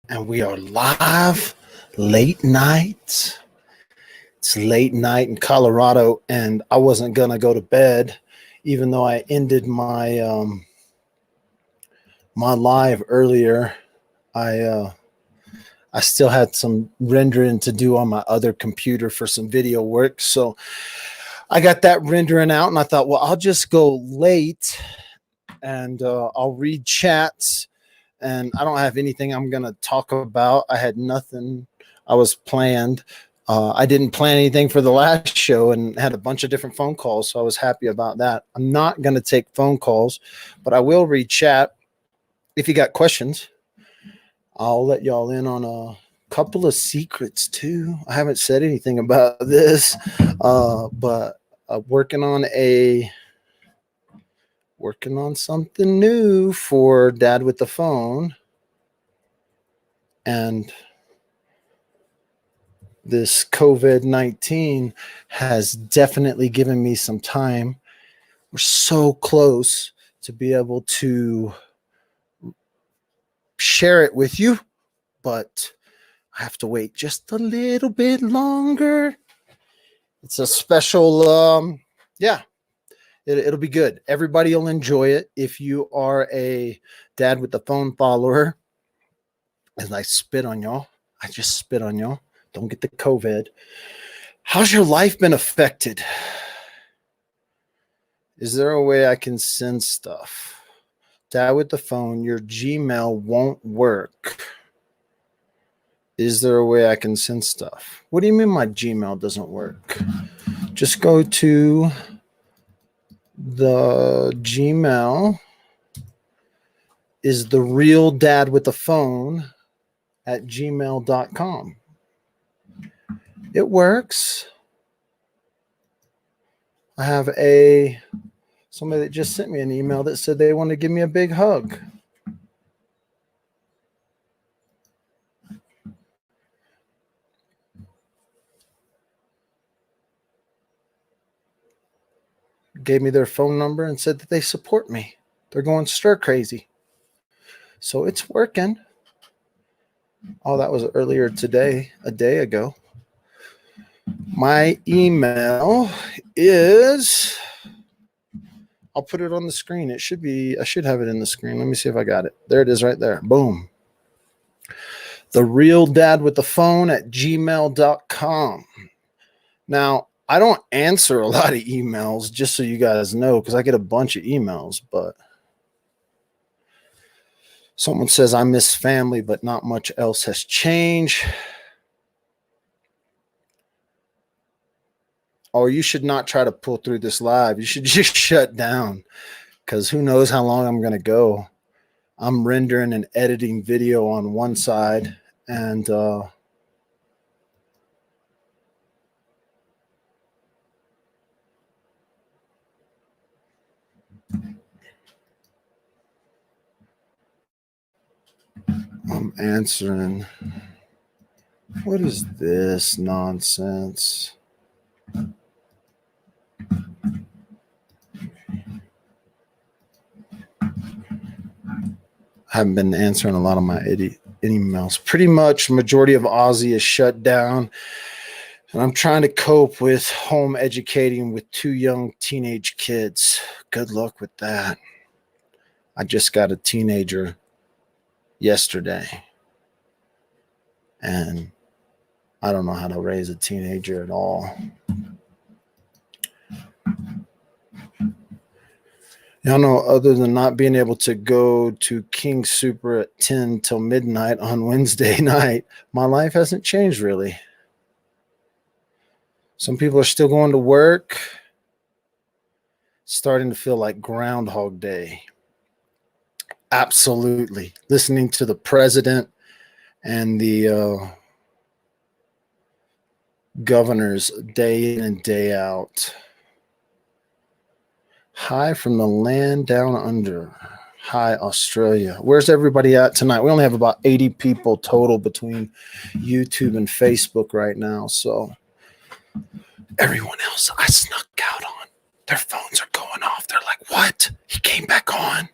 And we are live late night. It's late night in Colorado, and I wasn't gonna go to bed, even though I ended my live earlier. I still had some rendering to do on my other computer for some video work, so I got that rendering out, and I thought, well, I'll just go late, and I'll read chats. And I don't have anything I'm going to talk about. I had nothing I was planned. I didn't plan anything for the last show and had a bunch of different phone calls, so I was happy about that. I'm not going to take phone calls, but I will read chat. If you got questions, I'll let y'all in on a couple of secrets too. I haven't said anything about this, but working on something new for Dad with the Phone. And this COVID-19 has definitely given me some time. We're so close to be able to share it with you, but I have to wait just a little bit longer. It's a special, it'll be good. Everybody will enjoy it. If you are a Dad with the Phone follower, and I spit on y'all, I just spit on y'all. Don't get the COVID. How's your life been affected? Is there a way I can send stuff? Dad with the Phone, your Gmail won't work. Is there a way I can send stuff? What do you mean my Gmail doesn't work? Just go to the Gmail is the real Dad with the Phone at gmail.com. It works. I have somebody that just sent me an email that said they want to give me a big hug. Gave me their phone number and said that they support me. They're going stir crazy. So it's working. Oh, that was earlier today, a day ago. My email is, I'll put it on the screen. I should have it in the screen. Let me see if I got it. There it is right there. Boom. The real Dad with the Phone at gmail.com. Now, I don't answer a lot of emails, just so you guys know, because I get a bunch of emails, but someone says I miss family, but not much else has changed. Oh, you should not try to pull through this live. You should just shut down, because who knows how long I'm going to go. I'm rendering and editing video on one side, and I'm answering. What is this nonsense? I haven't been answering a lot of my emails. Pretty much majority of Aussie is shut down. And I'm trying to cope with home educating with 2 young teenage kids. Good luck with that. I just got a teenager yesterday. And I don't know how to raise a teenager at all. Y'all know, other than not being able to go to King Super at 10 till midnight on Wednesday night, my life hasn't changed really. Some people are still going to work. Starting to feel like Groundhog Day. Absolutely. Listening to the president and the governors day in and day out. Hi from the land down under. Hi, Australia. Where's everybody at tonight? We only have about 80 people total between YouTube and Facebook right now. So everyone else I snuck out on, their phones are going off. They're like, what? He came back on.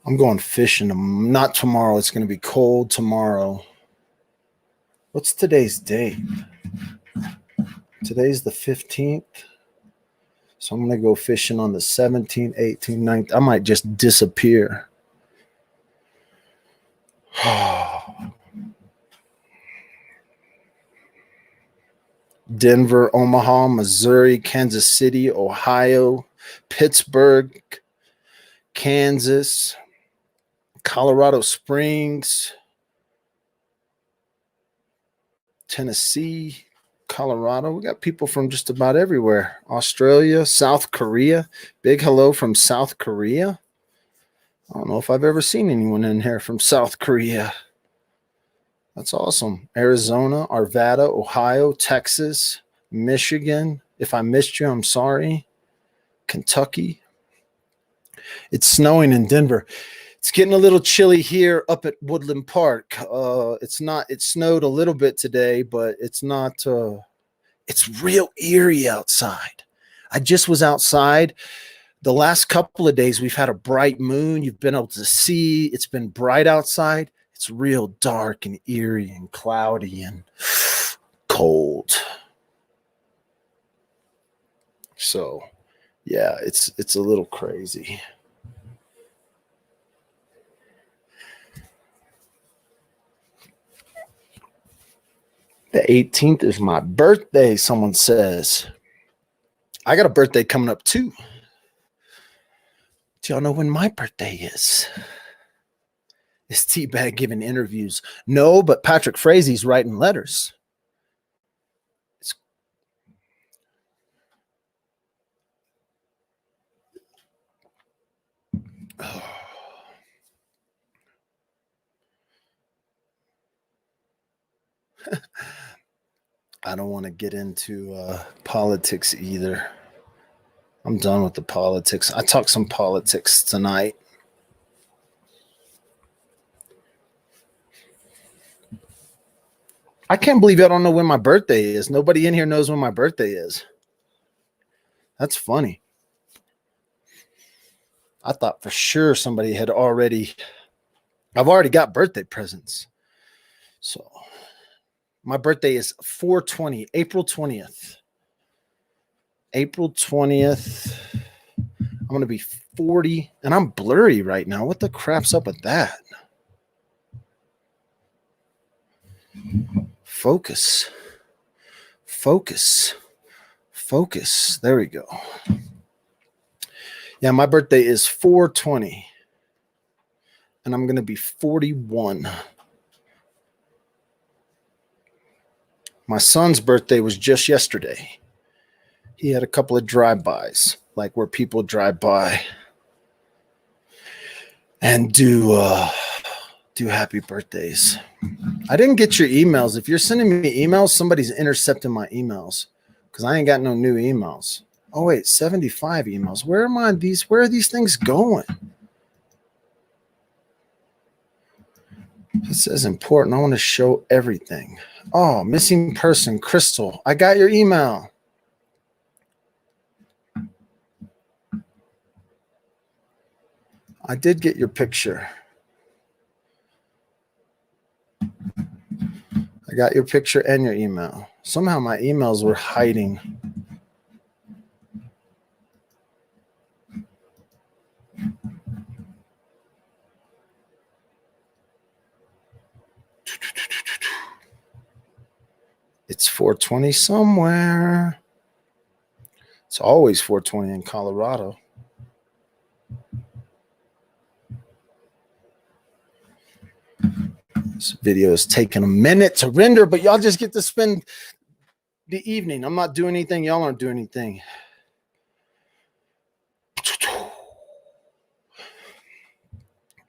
I'm going fishing. Not tomorrow. It's going to be cold tomorrow. What's today's date? Today's the 15th. So I'm going to go fishing on the 17th, 18th, 19th. I might just disappear. Denver, Omaha, Missouri, Kansas City, Ohio, Pittsburgh, Kansas, Colorado Springs, Tennessee, Colorado. We got people from just about everywhere. Australia, South Korea. Big hello from South Korea. I don't know if I've ever seen anyone in here from South Korea. That's awesome. Arizona, Arvada, Ohio, Texas, Michigan. If I missed you, I'm sorry. Kentucky. It's snowing in Denver. It's getting a little chilly here up at Woodland Park. It snowed a little bit today, but it's not, it's real eerie outside. I just was outside. The last couple of days, we've had a bright moon. You've been able to see. It's been bright outside. It's real dark and eerie and cloudy and cold. So, yeah, it's a little crazy. The 18th is my birthday, someone says. I got a birthday coming up too. Do y'all know when my birthday is? Is T-Bag giving interviews? No, but Patrick Frazie's writing letters. I don't want to get into politics either. I'm done with the politics. I talked some politics tonight. I can't believe I don't know when my birthday is. Nobody in here knows when my birthday is. That's funny. I thought for sure somebody had already. I've already got birthday presents. So my birthday is 4/20, April 20th. April 20th. I'm going to be 40, and I'm blurry right now. What the crap's up with that? Focus. Focus. Focus. There we go. Yeah, my birthday is 4/20, and I'm going to be 41. My son's birthday was just yesterday. He had a couple of drive-bys, like where people drive by and do happy birthdays. I didn't get your emails. If you're sending me emails, somebody's intercepting my emails because I ain't got no new emails. Oh, wait, 75 emails. Where are these things going? It says important. I want to show everything. Oh, missing person, Crystal. I got your email. I did get your picture. I got your picture and your email. Somehow my emails were hiding. It's 4/20 somewhere. It's always 4/20 in Colorado. This video is taking a minute to render, but y'all just get to spend the evening. I'm not doing anything. Y'all aren't doing anything.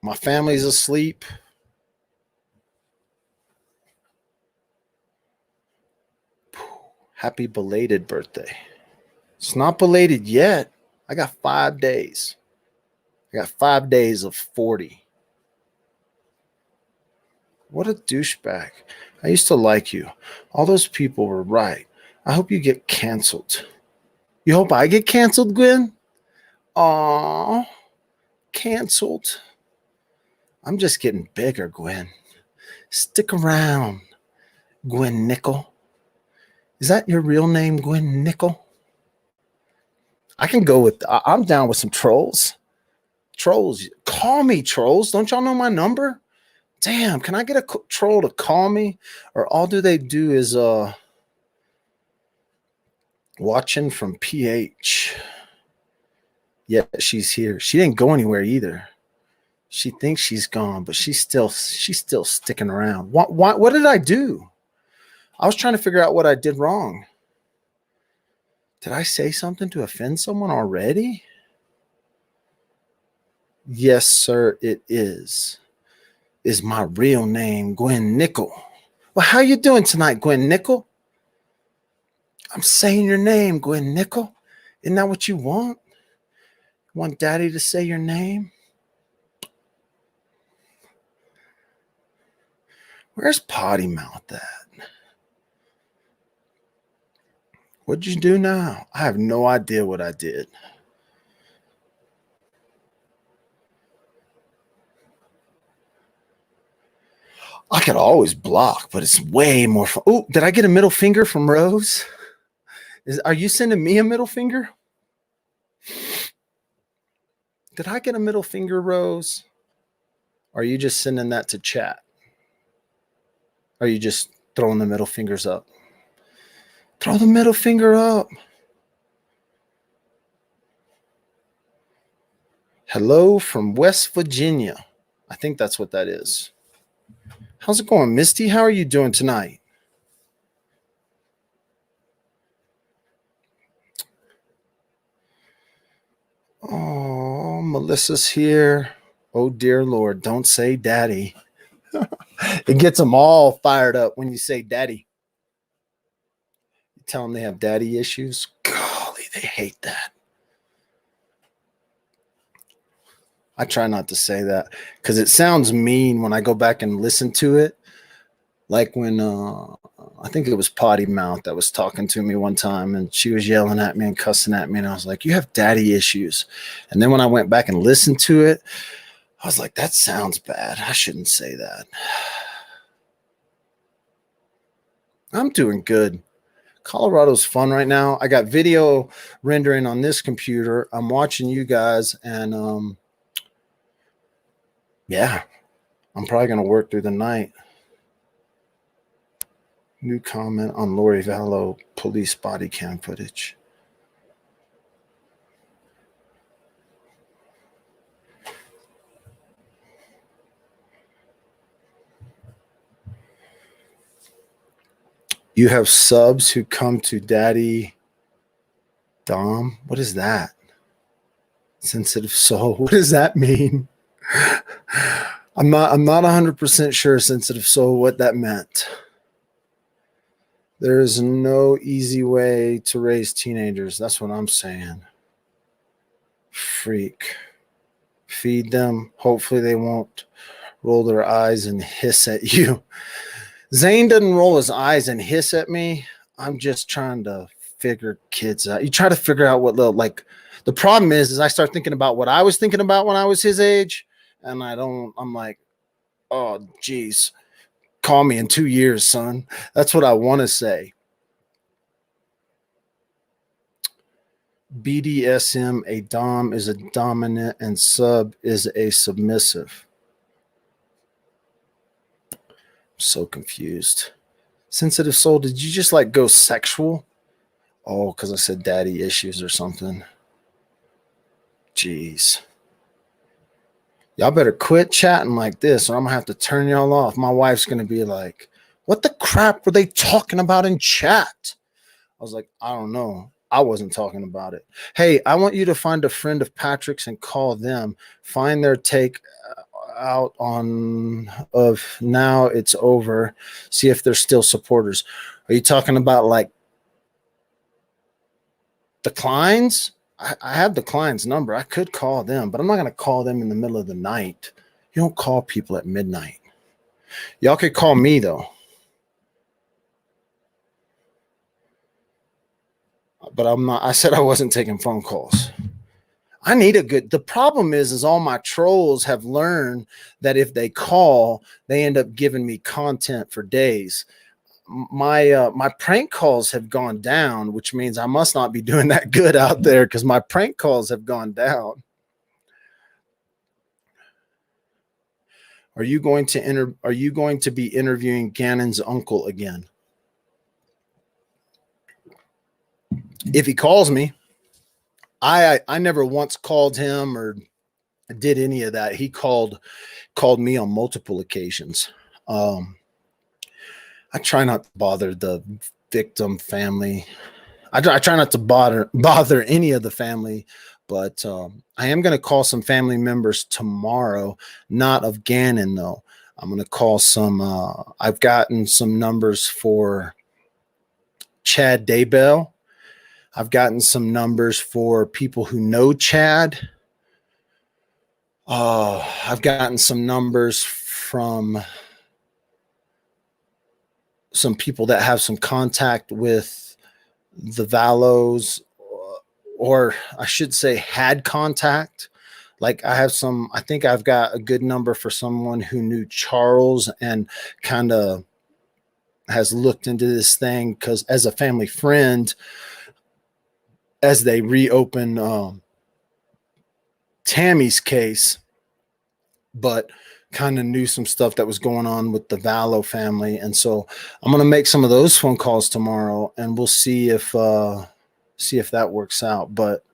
My family's asleep. Happy belated birthday. It's not belated yet. I got 5 days. I got 5 days of 40. What a douchebag. I used to like you. All those people were right. I hope you get canceled. You hope I get canceled, Gwen? Aw, canceled. I'm just getting bigger, Gwen. Stick around, Gwen Nickel. Is that your real name, Gwen Nickel? I can go with, I'm down with some trolls. Trolls, call me, trolls. Don't y'all know my number? Damn, can I get a troll to call me? Or all do they do is watching from PH. Yeah, she's here. She didn't go anywhere either. She thinks she's gone, but she's still sticking around. What did I do? I was trying to figure out what I did wrong. Did I say something to offend someone already? Yes, sir, it is. Is my real name Gwen Nickel? Well, how you doing tonight, Gwen Nickel? I'm saying your name, Gwen Nickel. Isn't that what you want? You want Daddy to say your name? Where's Potty Mouth at? What'd you do now? I have no idea what I did. I could always block, but it's way more fun. Oh, did I get a middle finger from Rose? Are you sending me a middle finger? Did I get a middle finger, Rose? Or are you just sending that to chat? Or are you just throwing the middle fingers up? Throw the middle finger up. Hello from West Virginia. I think that's what that is. How's it going, Misty? How are you doing tonight? Oh, Melissa's here. Oh, dear Lord, don't say daddy. It gets them all fired up when you say daddy. You tell them they have daddy issues. Golly, they hate that. I try not to say that because it sounds mean when I go back and listen to it. Like when I think it was Potty Mouth that was talking to me one time and she was yelling at me and cussing at me. And I was like, you have daddy issues. And then when I went back and listened to it, I was like, that sounds bad. I shouldn't say that. I'm doing good. Colorado's fun right now. I got video rendering on this computer. I'm watching you guys and yeah, I'm probably going to work through the night. New comment on Lori Vallow police body cam footage. You have subs who come to Daddy Dom. What is that? Sensitive soul. What does that mean? I'm not 100% sure, sensitive soul, what that meant. There is no easy way to raise teenagers. That's what I'm saying. Freak. Feed them. Hopefully they won't roll their eyes and hiss at you. Zane doesn't roll his eyes and hiss at me. I'm just trying to figure kids out. You try to figure out what little, like, the problem is I start thinking about what I was thinking about when I was his age. And I'm like, oh, geez, call me in 2 years, son. That's what I want to say. BDSM, a dom is a dominant and sub is a submissive. I'm so confused. Sensitive soul, did you just like go sexual? Oh, because I said daddy issues or something. Jeez. Y'all better quit chatting like this or I'm going to have to turn y'all off. My wife's going to be like, what the crap were they talking about in chat? I was like, I don't know. I wasn't talking about it. Hey, I want you to find a friend of Patrick's and call them. Find their take out on of now it's over. See if they're still supporters. Are you talking about like declines? I have Decline's number. I could call them, but I'm not going to call them in the middle of the night. You don't call people at midnight. Y'all could call me, though. But I'm not. I said I wasn't taking phone calls. I need a good, the problem is all my trolls have learned that if they call, they end up giving me content for days. My prank calls have gone down, which means I must not be doing that good out there because my prank calls have gone down. Are you going to be interviewing Gannon's uncle again? If he calls me, I never once called him or did any of that. He called me on multiple occasions. I try not to bother the victim family. I try not to bother any of the family, but I am going to call some family members tomorrow, not of Gannon though. I'm going to call some. I've gotten some numbers for Chad Daybell. I've gotten some numbers for people who know Chad. I've gotten some numbers from some people that have some contact with the Vallows, or I should say had contact. Like I think I've got a good number for someone who knew Charles and kind of has looked into this thing because as a family friend, as they reopen Tammy's case, but kind of knew some stuff that was going on with the Vallow family. And so I'm going to make some of those phone calls tomorrow and we'll see if that works out. But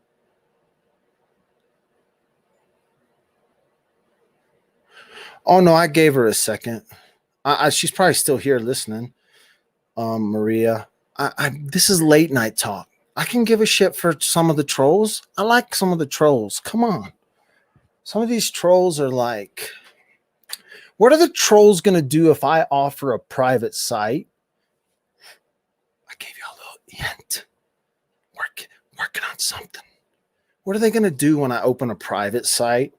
oh no, I gave her a second. She's probably still here listening. Maria, this is late night talk. I can give a shit for some of the trolls. I like some of the trolls. Come on. Some of these trolls are like, what are the trolls going to do if I offer a private site? I gave you a little hint. Working on something. What are they going to do when I open a private site?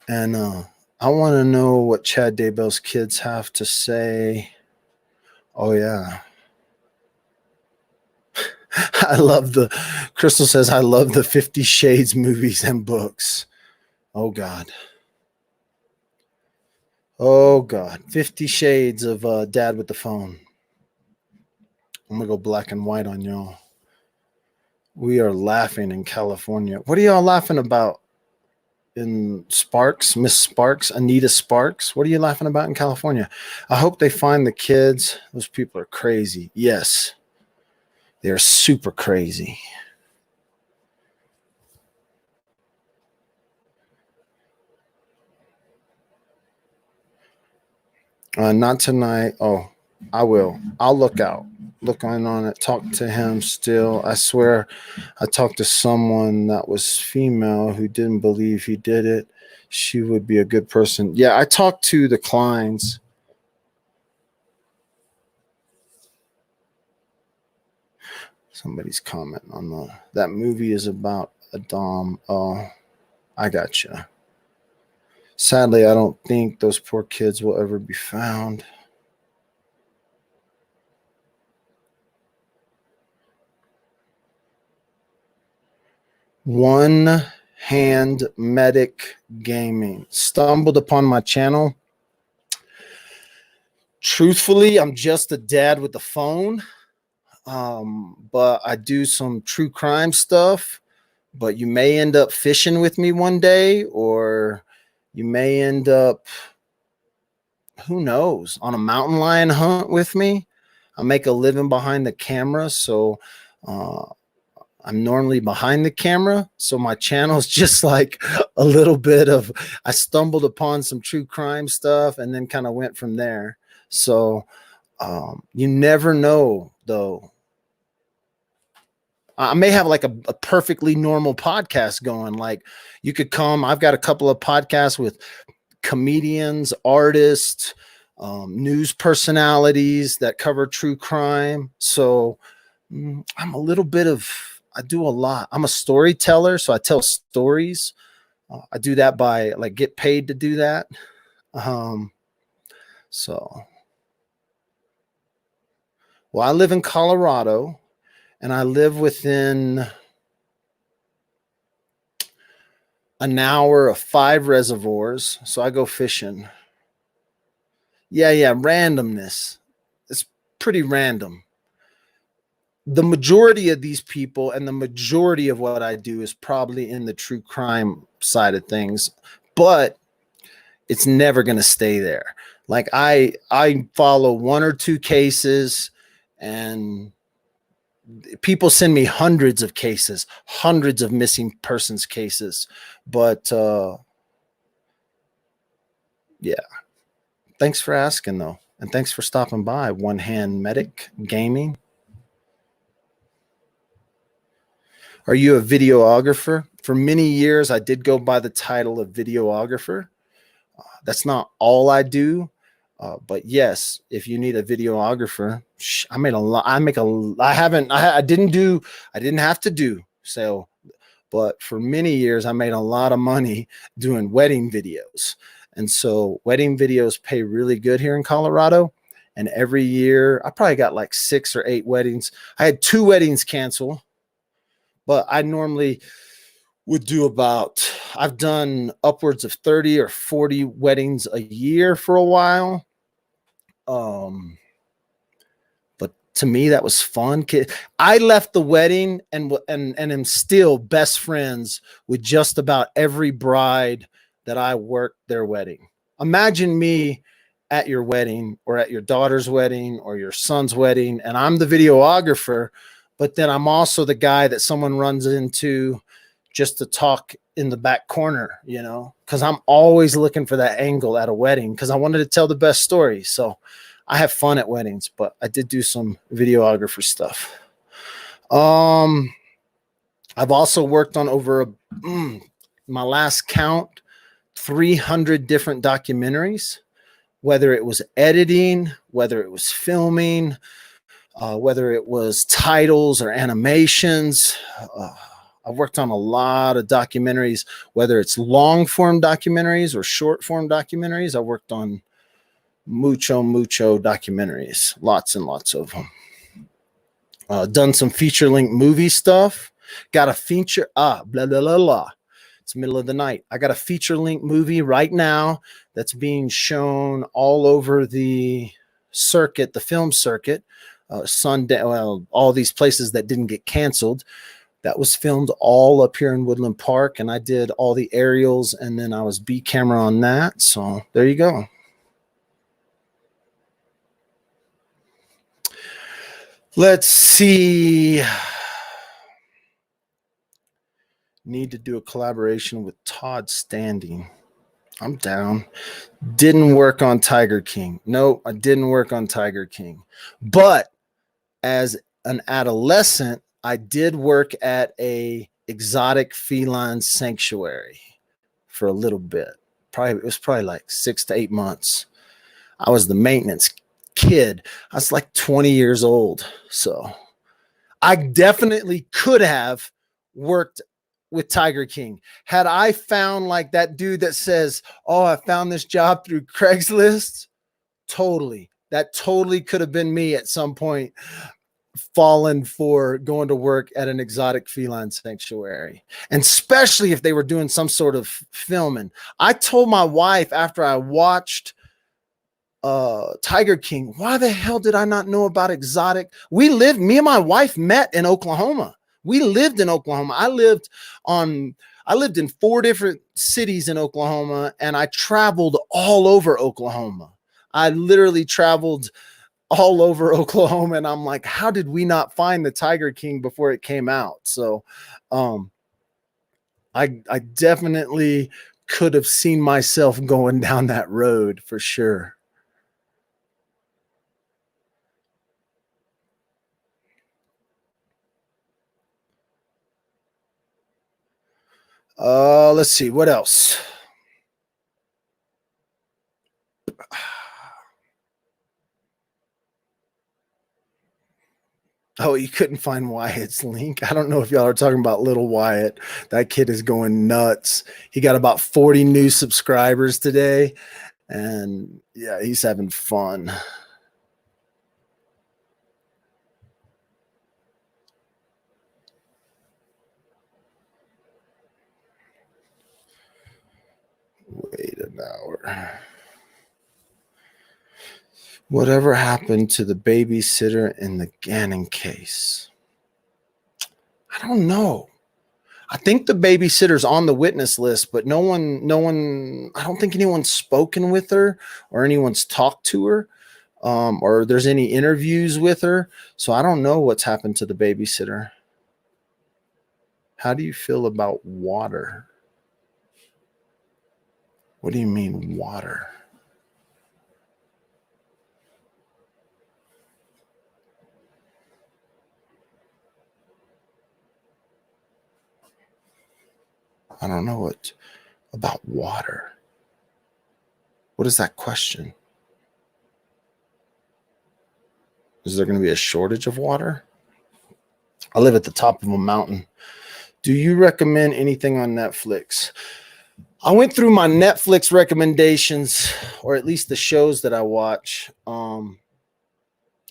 And I want to know what Chad Daybell's kids have to say. Oh, yeah. Crystal says, I love the 50 Shades movies and books. Oh, God. Oh, God. 50 Shades of Dad with the Phone. I'm going to go black and white on y'all. We are laughing in California. What are y'all laughing about in Sparks? Miss Sparks, Anita Sparks? What are you laughing about in California? I hope they find the kids. Those people are crazy. Yes. They're super crazy. Not tonight. Oh, I will. I'll look out. Look on it. Talk to him still. I swear I talked to someone that was female who didn't believe he did it. She would be a good person. Yeah, I talked to the Kleins. Somebody's commenting on that movie is about a dom. Oh, I gotcha. Sadly, I don't think those poor kids will ever be found. One Hand Medic Gaming stumbled upon my channel. Truthfully, I'm just a dad with a phone, but I do some true crime stuff. But you may end up fishing with me one day, or you may end up, who knows, on a mountain lion hunt with me. I make a living behind the camera, so I'm normally behind the camera. So my channel is just like a little bit of, I stumbled upon some true crime stuff and then kind of went from there. So you never know, though. I may have like a perfectly normal podcast going. Like you could come. I've got a couple of podcasts with comedians, artists, news personalities that cover true crime. So I'm a little bit of, I do a lot. I'm a storyteller, so I tell stories. I do that by like get paid to do that. So, well, I live in Colorado. and I live within an hour of 5 reservoirs. So I go fishing. Yeah, randomness. It's pretty random. The majority of these people and the majority of what I do is probably in the true crime side of things, but it's never going to stay there. Like I follow 1 or 2 cases, and people send me hundreds of cases, hundreds of missing persons cases. But yeah, thanks for asking though. And thanks for stopping by, One Hand Medic Gaming. Are you a videographer? For many years, I did go by the title of videographer. That's not all I do. But yes, if you need a videographer, I made a lot. I didn't have to do so, but for many years, I made a lot of money doing wedding videos. And so wedding videos pay really good here in Colorado. And every year I probably got like 6 or 8 weddings. I had 2 weddings cancel, but I normally would do I've done upwards of 30 or 40 weddings a year for a while. But to me, that was fun. I left the wedding and am still best friends with just about every bride that I worked their wedding. Imagine me at your wedding or at your daughter's wedding or your son's wedding, and I'm the videographer, but then I'm also the guy that someone runs into just to talk in the back corner, because I'm always looking for that angle at a wedding because I wanted to tell the best story. So I have fun at weddings, but I did do some videographer stuff. I've also worked on my last count, 300 different documentaries, whether it was editing, whether it was filming, whether it was titles or animations. I've worked on a lot of documentaries, whether it's long form documentaries or short form documentaries. I worked on mucho documentaries, lots and lots of them. Done some feature length movie stuff. Got a feature, blah, blah, blah, blah. It's middle of the night. I got a feature length movie right now that's being shown all over the circuit, the film circuit, all these places that didn't get canceled. That was filmed all up here in Woodland Park, and I did all the aerials, and then I was B camera on that. So there you go. Let's see. Need to do a collaboration with Todd Standing. I'm down. Didn't work on Tiger King. No, I didn't work on Tiger King. But as an adolescent, I did work at a exotic feline sanctuary for a little bit. It was probably like 6 to 8 months. I was the maintenance kid. I was like 20 years old. So I definitely could have worked with Tiger King. Had I found like that dude that says, "Oh, I found this job through Craigslist," totally. That totally could have been me at some point, fallen for going to work at an exotic feline sanctuary, and especially if they were doing some sort of filming. I told my wife after I watched Tiger King, why the hell did I not know about exotic? Me and my wife met in Oklahoma. We lived in Oklahoma. I lived in 4 different cities in Oklahoma, and I traveled all over Oklahoma. I literally traveled all over Oklahoma, and I'm like, how did we not find the Tiger King before it came out? So I definitely could have seen myself going down that road for sure. Let's see what else. Oh, you couldn't find Wyatt's link. I don't know if y'all are talking about little Wyatt. That kid is going nuts. He got about 40 new subscribers today, and yeah, he's having fun. hour. Whatever happened to the babysitter in the Gannon case? I don't know. I think the babysitter's on the witness list, but no one, I don't think anyone's spoken with her or anyone's talked to her, or there's any interviews with her. So I don't know what's happened to the babysitter. How do you feel about water? What do you mean water? I don't know what about water. What is that question? Is there going to be a shortage of water? I live at the top of a mountain. Do you recommend anything on Netflix? I went through my Netflix recommendations, or at least the shows that I watch.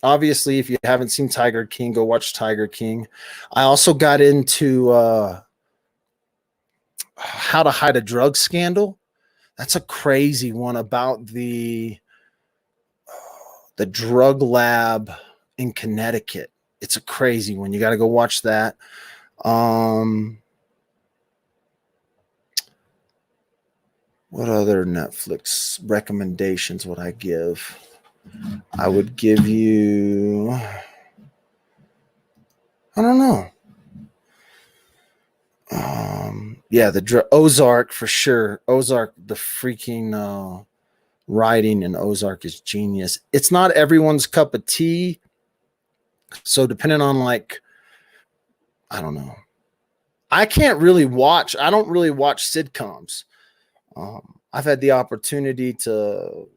Obviously, if you haven't seen Tiger King, go watch Tiger King. I also got into How to Hide a Drug Scandal. That's a crazy one about the drug lab in Connecticut. It's a crazy one. You got to go watch that. What other Netflix recommendations would I give? I would give you, I don't know. Yeah, Ozark for sure. Ozark, the freaking writing in Ozark is genius. It's not everyone's cup of tea. So depending on I don't know. I don't really watch sitcoms. I've had the opportunity to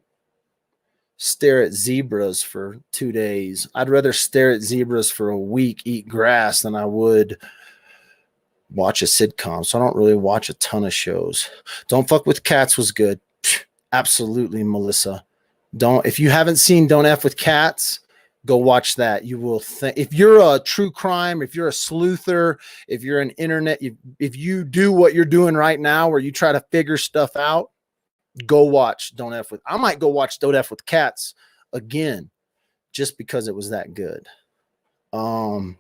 stare at zebras for 2 days. I'd rather stare at zebras for a week, eat grass, than I would watch a sitcom. So I don't really watch a ton of shows. Don't Fuck with Cats was good. Absolutely, Melissa. If you haven't seen Don't F with Cats, go watch that. You will think, if you're a true crime, if you're a sleuther, if you're an internet, if you do what you're doing right now, where you try to figure stuff out, go watch Don't F with. I might go watch Don't F with Cats again, just because it was that good. Can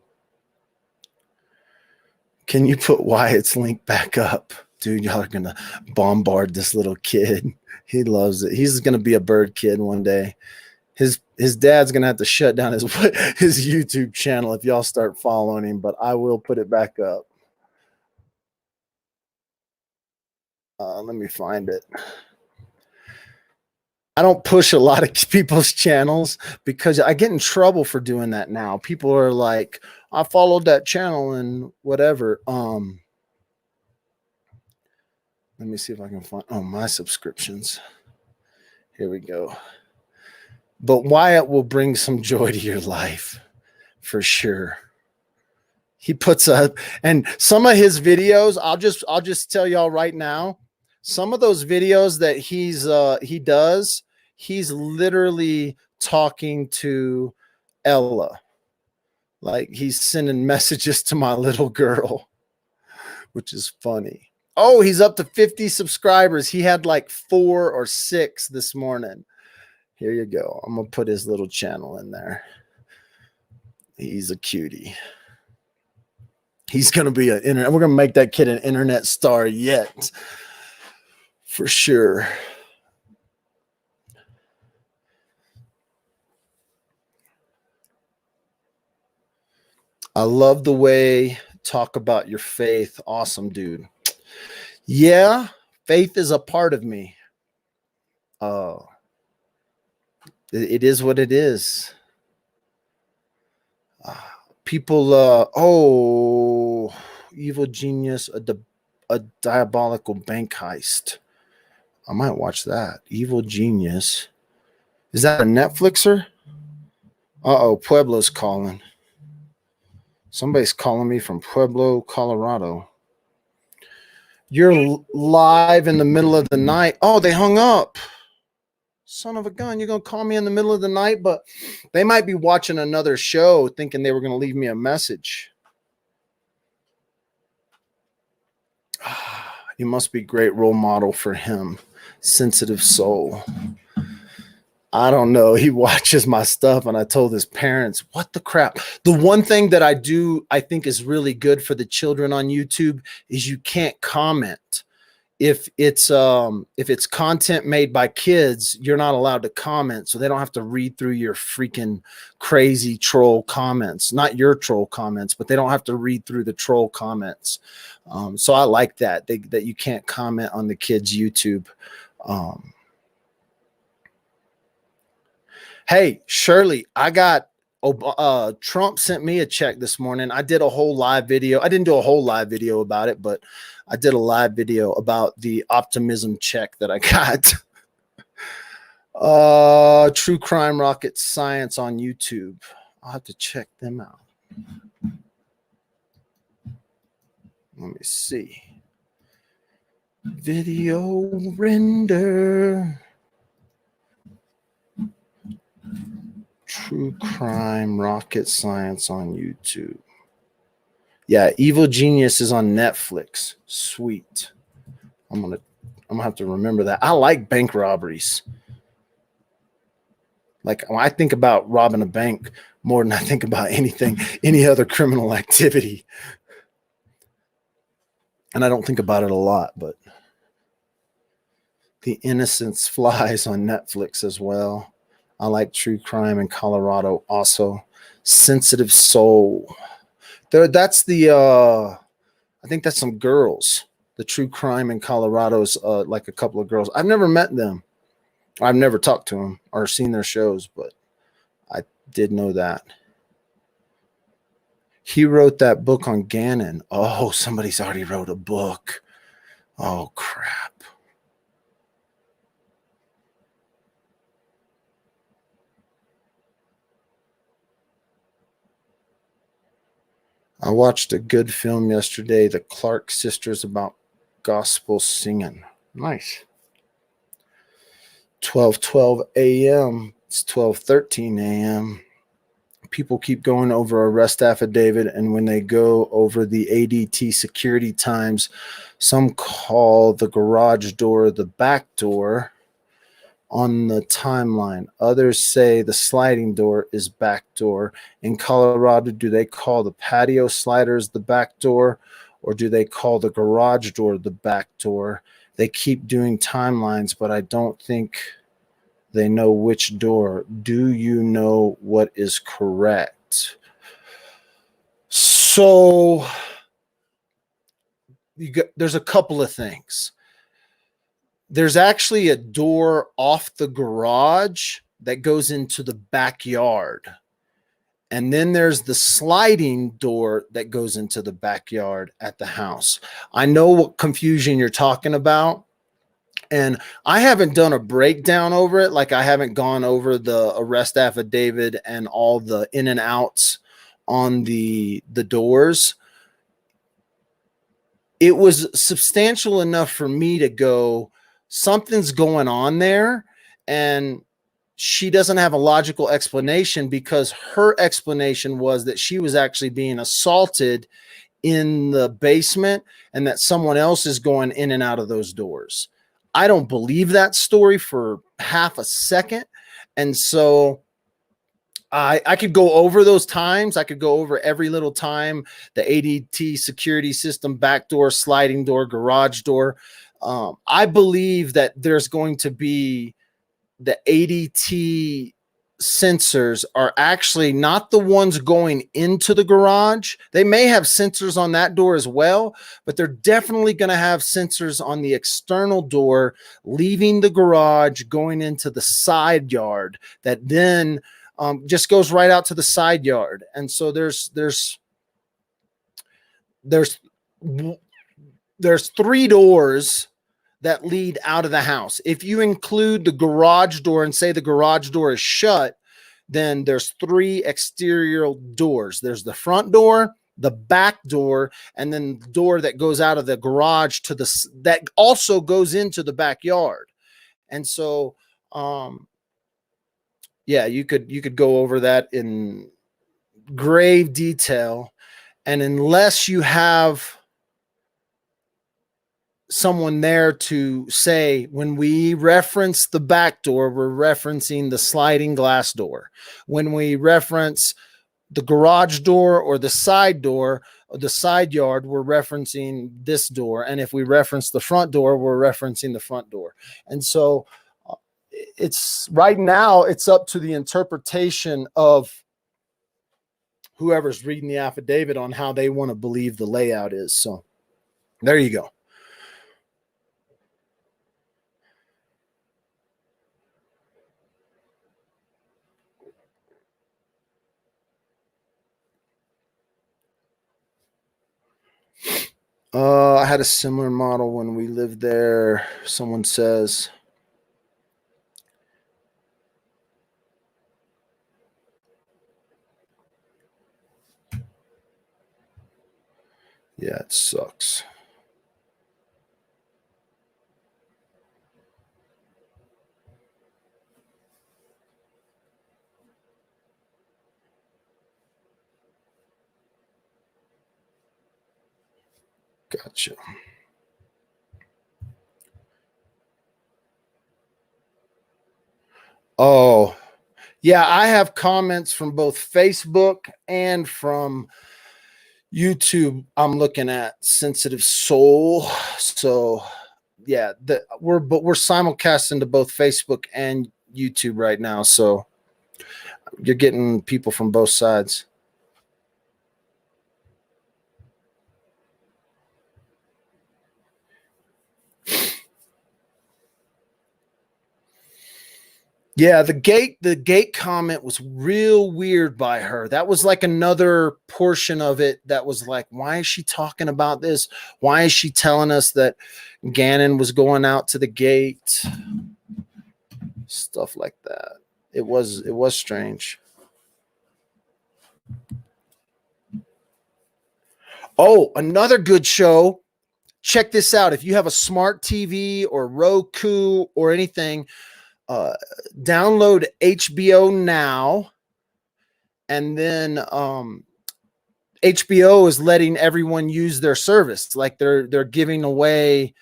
you put Wyatt's link back up? Dude, y'all are going to bombard this little kid. He loves it. He's going to be a bird kid one day. His dad's going to have to shut down his YouTube channel if y'all start following him, but I will put it back up. Let me find it. I don't push a lot of people's channels because I get in trouble for doing that now. People are like, I followed that channel and whatever. Let me see if I can find my subscriptions. Here we go. But Wyatt will bring some joy to your life for sure. He puts up, and some of his videos, I'll just tell y'all right now, some of those videos that he does, he's literally talking to Ella. Like he's sending messages to my little girl, which is funny. Oh, he's up to 50 subscribers. He had like 4 or 6 this morning. Here you go. I'm going to put his little channel in there. He's a cutie. He's going to be we're going to make that kid an internet star yet. For sure. I love the way talk about your faith. Awesome, dude. Yeah, faith is a part of me. It is what it is. People, Evil Genius, a diabolical bank heist. I might watch that. Evil Genius. Is that a Netflixer? Pueblo's calling. Somebody's calling me from Pueblo, Colorado. You're live in the middle of the night. Oh, they hung up. Son of a gun. You're going to call me in the middle of the night, but they might be watching another show thinking they were going to leave me a message. You must be a great role model for him. Sensitive soul. I don't know. He watches my stuff, and I told his parents, what the crap? The one thing that I think is really good for the children on YouTube is you can't comment. If it's content made by kids, you're not allowed to comment, so they don't have to read through your freaking crazy troll comments. Not your troll comments, but they don't have to read through the troll comments. So I like that that you can't comment on the kids' YouTube. Hey, Shirley, I got Trump sent me a check this morning. I did a whole live video. I didn't do a whole live video about it, but I did a live video about the optimism check that I got. True Crime Rocket Science on YouTube. I'll have to check them out. Let me see. Video render. True Crime Rocket Science on YouTube. Yeah, Evil Genius is on Netflix. Sweet. I'm gonna have to remember that. I like bank robberies. Like, when I think about robbing a bank more than I think about any other criminal activity. And I don't think about it a lot, but The Innocence Flies on Netflix as well. I like True Crime in Colorado also. Sensitive Soul. That's the I think that's some girls. The True Crime in Colorado is like a couple of girls. I've never met them. I've never talked to them or seen their shows, but I did know that. He wrote that book on Gannon. Oh, somebody's already wrote a book. Oh, crap. I watched a good film yesterday, The Clark Sisters, about gospel singing. Nice. 12:12 a.m. It's 12:13 a.m. People keep going over arrest affidavit, and when they go over the ADT security times, some call the garage door the back door on the timeline. Others say the sliding door is back door. In Colorado, do they call the patio sliders the back door, or do they call the garage door the back door? They keep doing timelines, but I don't think they know which door. Do you know what is correct? So there's a couple of things. There's actually a door off the garage that goes into the backyard. And then there's the sliding door that goes into the backyard at the house. I know what confusion you're talking about. And I haven't done a breakdown over it. Like, I haven't gone over the arrest affidavit and all the in and outs on the doors. It was substantial enough for me to go, something's going on there. And she doesn't have a logical explanation, because her explanation was that she was actually being assaulted in the basement and that someone else is going in and out of those doors. I don't believe that story for half a second. And so I could go over those times. I could go over every little time, the ADT security system, back door, sliding door, garage door. I believe that there's going to be the ADT sensors are actually not the ones going into the garage. They may have sensors on that door as well, but they're definitely going to have sensors on the external door leaving the garage, going into the side yard, that then just goes right out to the side yard. And so there's 3 doors that lead out of the house. If you include the garage door and say the garage door is shut, then there's 3 exterior doors. There's the front door, the back door, and then the door that goes out of the garage to that also goes into the backyard. And so, yeah, you could go over that in grave detail. And unless you have someone there to say, when we reference the back door, we're referencing the sliding glass door. When we reference the garage door or the side door, or the side yard, we're referencing this door. And if we reference the front door, we're referencing the front door. And so it's right now, it's up to the interpretation of whoever's reading the affidavit on how they want to believe the layout is. So there you go. I had a similar model when we lived there. Someone says, yeah, it sucks. Gotcha. Oh, yeah, I have comments from both Facebook and from YouTube. I'm looking at Sensitive Soul. So yeah, we're simulcasting to both Facebook and YouTube right now. So you're getting people from both sides. Yeah, the gate comment was real weird by her. That was like another portion of it that was like, why is she talking about this? Why is she telling us that Gannon was going out to the gate? Stuff like that. It was strange. Oh, another good show. Check this out. If you have a smart TV or Roku or anything, download HBO Now, and then HBO is letting everyone use their service. Like they're giving away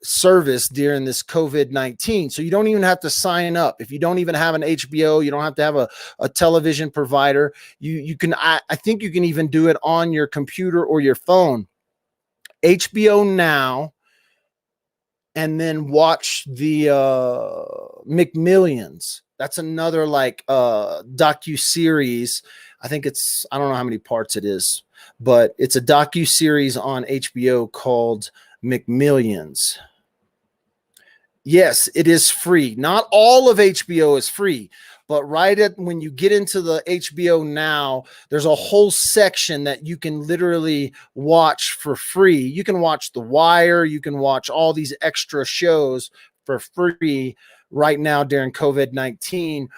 service during this COVID-19. So you don't even have to sign up. If you don't even have an HBO, you don't have to have a television provider. You can, I think you can even do it on your computer or your phone. HBO Now, and then watch the McMillions. That's another like docu-series. I think I don't know how many parts it is, but it's a docu-series on HBO called McMillions. Yes, it is free. Not all of HBO is free, but when you get into the HBO Now, there's a whole section that you can literally watch for free. You can watch The Wire, you can watch all these extra shows for free right now during COVID-19.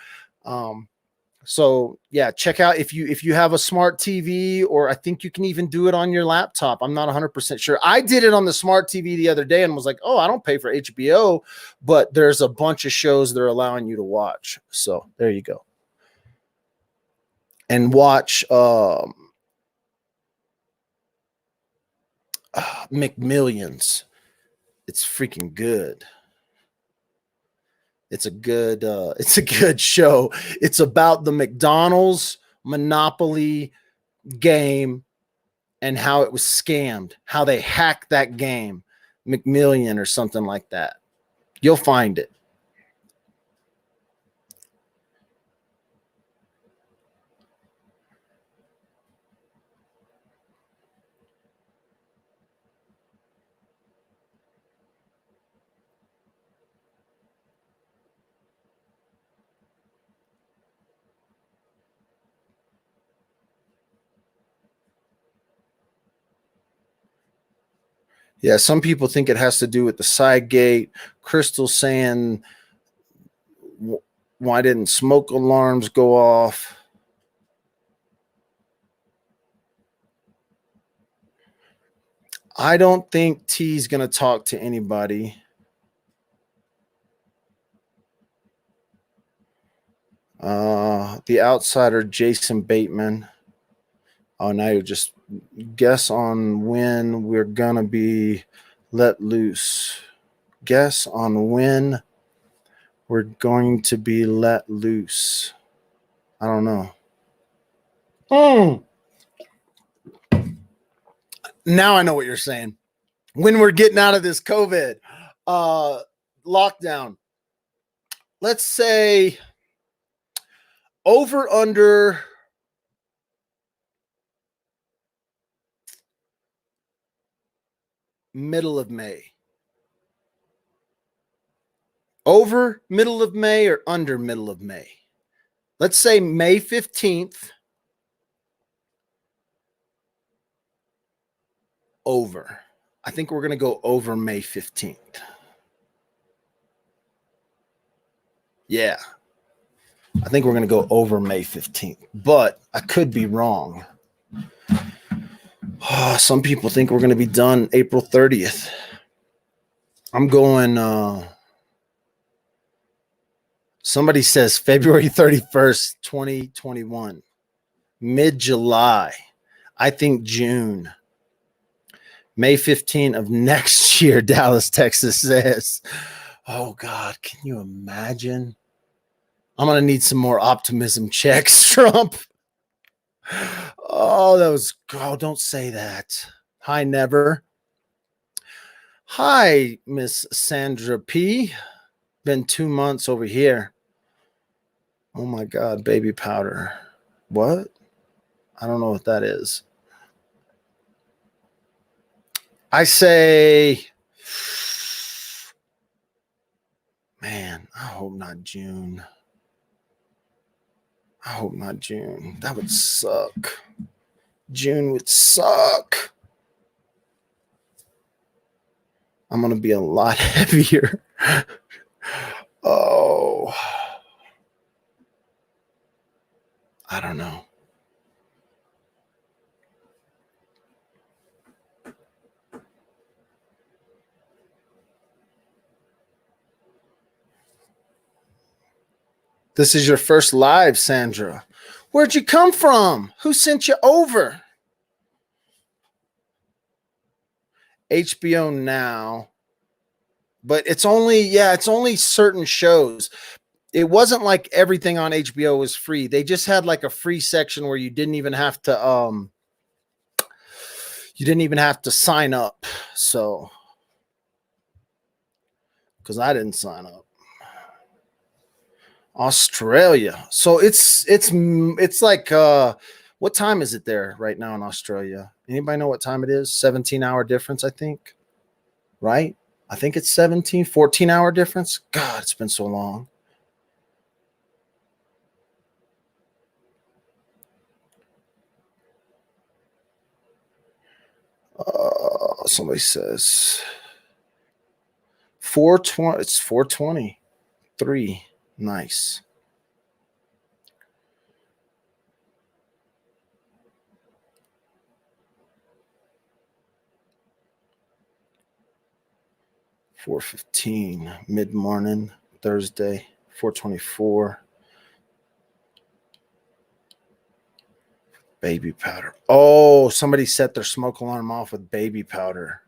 So yeah, check out if you have a smart TV, or I think you can even do it on your laptop. I'm not 100% sure. I did it on the smart TV the other day and was like, oh, I don't pay for HBO, but there's a bunch of shows they're allowing you to watch. So there you go. And watch McMillions. It's freaking good. It's a good show. It's about the McDonald's Monopoly game and how it was scammed, how they hacked that game, McMillion or something like that. You'll find it. Yeah, some people think it has to do with the side gate. Crystal saying, why didn't smoke alarms go off? I don't think T's going to talk to anybody. The outsider, Jason Bateman. Oh, now you're just guess on when we're going to be let loose. Guess on when we're going to be let loose. I don't know. Now I know what you're saying. When we're getting out of this COVID lockdown, let's say over under middle of May. Over middle of May or under middle of May? Let's say May 15th. Over. I think we're going to go over May 15th. Yeah. I think we're going to go over May 15th, but I could be wrong. Some people think we're going to be done April 30th. I'm going, somebody says February 31st, 2021, mid-July. I think June. May 15th of next year, Dallas, Texas says. Oh, God, can you imagine? I'm going to need some more optimism checks, Trump. Oh, don't say that. Hi, Never. Hi, Miss Sandra P. Been 2 months over here. Oh, my God, baby powder. What? I don't know what that is. I say, man, I hope not June. I hope not June. That would suck. June would suck. I'm going to be a lot heavier. Oh. I don't know. This is your first live, Sandra. Where'd you come from? Who sent you over? HBO Now. But it's only certain shows. It wasn't like everything on HBO was free. They just had like a free section where you didn't even have to sign up. So because I didn't sign up. Australia. So it's like what time is it there right now in Australia? Anybody know what time it is? 17-hour difference, I think. Right? I think it's 14-hour difference. God, it's been so long. Somebody says 420. It's 4:23. Nice. $4:15 mid-morning Thursday. 4:24. Baby powder. Oh, somebody set their smoke alarm off with baby powder.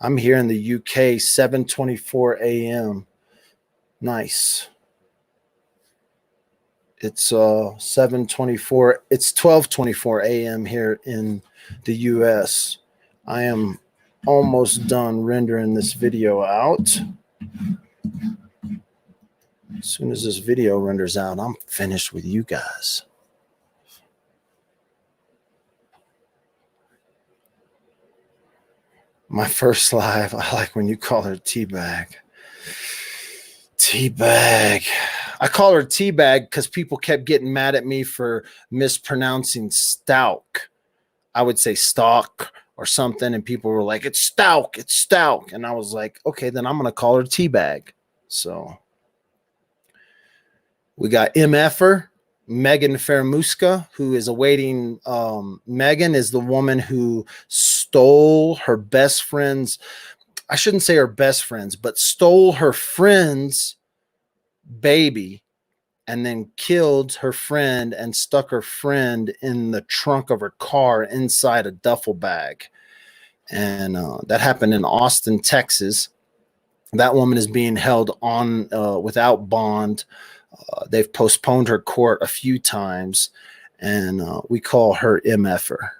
I'm here in the UK, 7:24 a.m. Nice. It's 7:24. It's 12:24 a.m. here in the US. I am almost done rendering this video out. As soon as this video renders out, I'm finished with you guys. My first live, I like when you call her Teabag. Teabag. I call her Teabag because people kept getting mad at me for mispronouncing Stauk. I would say stalk or something, and people were like, it's Stauk, it's Stauk. And I was like, okay, then I'm going to call her Teabag. So we got MFer, Megan Faramuska, who is awaiting. Megan is the woman who stole her best friend's, I shouldn't say her best friend's, but stole her friend's baby and then killed her friend and stuck her friend in the trunk of her car inside a duffel bag. and that happened in Austin, Texas. That woman is being held on without bond. They've postponed her court a few times, and we call her MFer.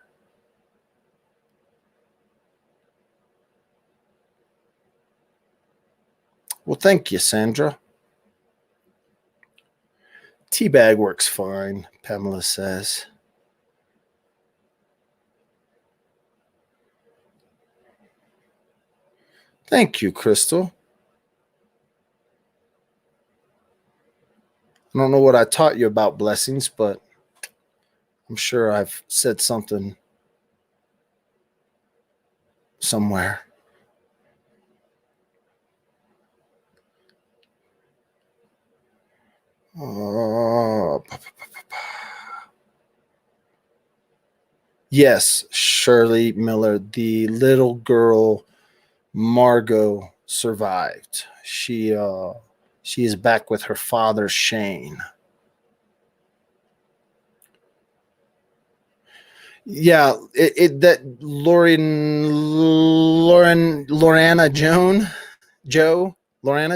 Well, thank you, Sandra. Teabag works fine, Pamela says. Thank you, Crystal. I don't know what I taught you about blessings, but I'm sure I've said something somewhere. Yes, Shirley Miller, the little girl Margot survived. She is back with her father Shane. Yeah, that Lorana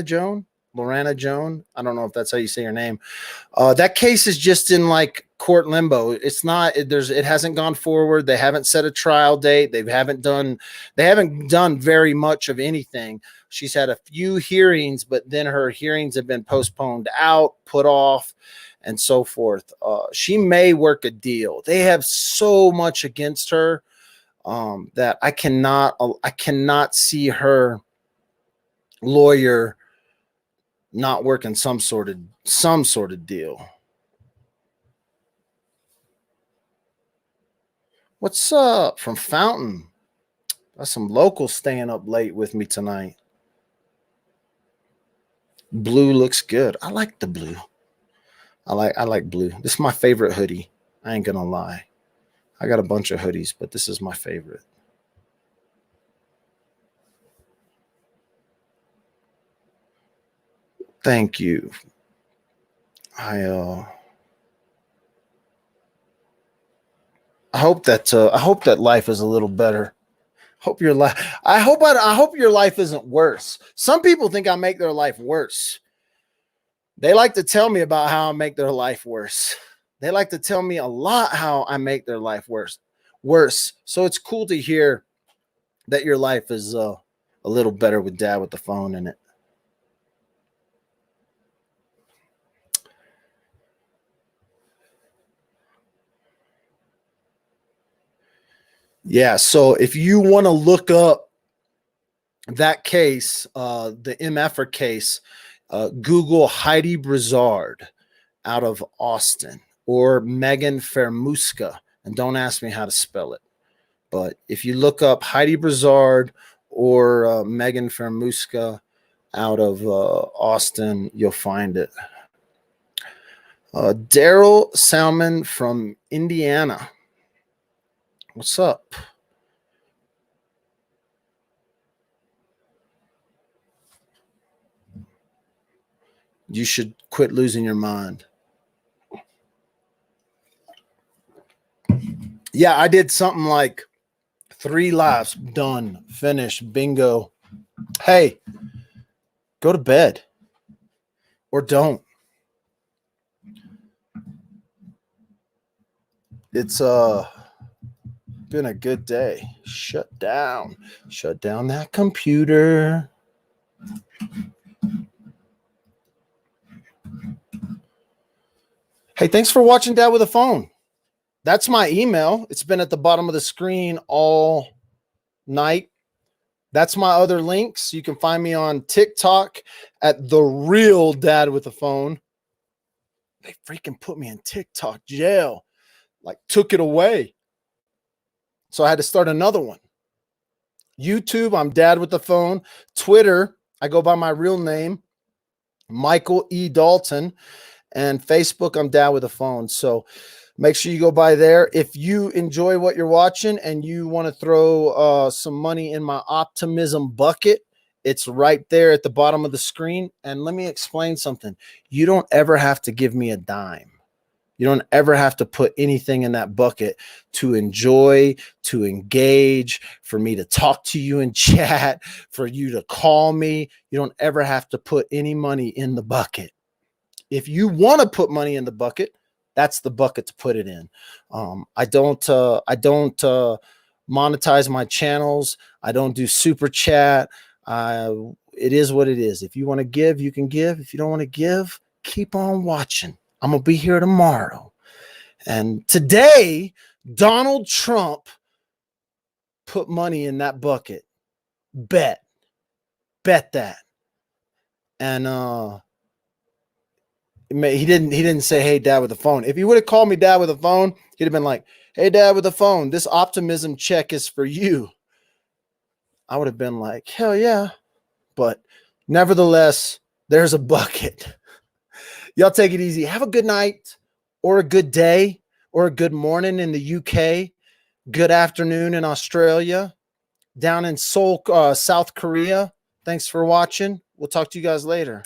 Joan. I don't know if that's how you say her name. That case is just in like court limbo. It's not. It hasn't gone forward. They haven't set a trial date. They haven't done very much of anything. She's had a few hearings, but then her hearings have been postponed out, put off, and so forth. She may work a deal. They have so much against her that I cannot see her lawyer not working some sort of deal. What's up from Fountain? Got some locals staying up late with me tonight. Blue looks good. I like the blue. I like blue. This is my favorite hoodie. I ain't gonna lie. I got a bunch of hoodies, but this is my favorite. Thank you. I hope that life is a little better. I hope your life isn't worse. Some people think I make their life worse. They like to tell me about how I make their life worse. They like to tell me a lot how I make their life worse. So it's cool to hear that your life is a little better with Dad with the Phone in it. Yeah, so if you want to look up that case, the MFer case, Google Heidi Brizard out of Austin or Megan Fermuska, and don't ask me how to spell it. But if you look up Heidi Brizard or Megan Fermuska out of Austin, you'll find it. Daryl Salmon from Indiana. What's up? You should quit losing your mind. Yeah, I did something like 3 lives. Done. Finished. Bingo. Hey, go to bed. Or don't. It's been a good day. Shut down that computer. Hey, thanks for watching Dad with a Phone. That's my email. It's been at the bottom of the screen all night. That's my other links. You can find me on TikTok at The Real Dad with a Phone. They freaking put me in TikTok jail. Like, took it away. So I had to start another one. YouTube, I'm Dad with the Phone. Twitter, I go by my real name, Michael E. Dalton. And Facebook, I'm Dad with a Phone. So make sure you go by there. If you enjoy what you're watching and you want to throw some money in my optimism bucket, it's right there at the bottom of the screen. And let me explain something. You don't ever have to give me a dime. You don't ever have to put anything in that bucket to enjoy, to engage, for me to talk to you in chat, for you to call me. You don't ever have to put any money in the bucket. If you want to put money in the bucket, that's the bucket to put it in. I don't monetize my channels. I don't do super chat. It is what it is. If you want to give, you can give. If you don't want to give, keep on watching. I'm going to be here tomorrow. And today, Donald Trump put money in that bucket. Bet that. And he didn't say, hey, dad with the phone. If he would have called me dad with a phone, he'd have been like, hey, dad with the phone, this optimism check is for you. I would have been like, hell yeah. But nevertheless, there's a bucket. Y'all take it easy. Have a good night or a good day or a good morning in the UK. Good afternoon in Australia. Down in Seoul, South Korea. Thanks for watching. We'll talk to you guys later.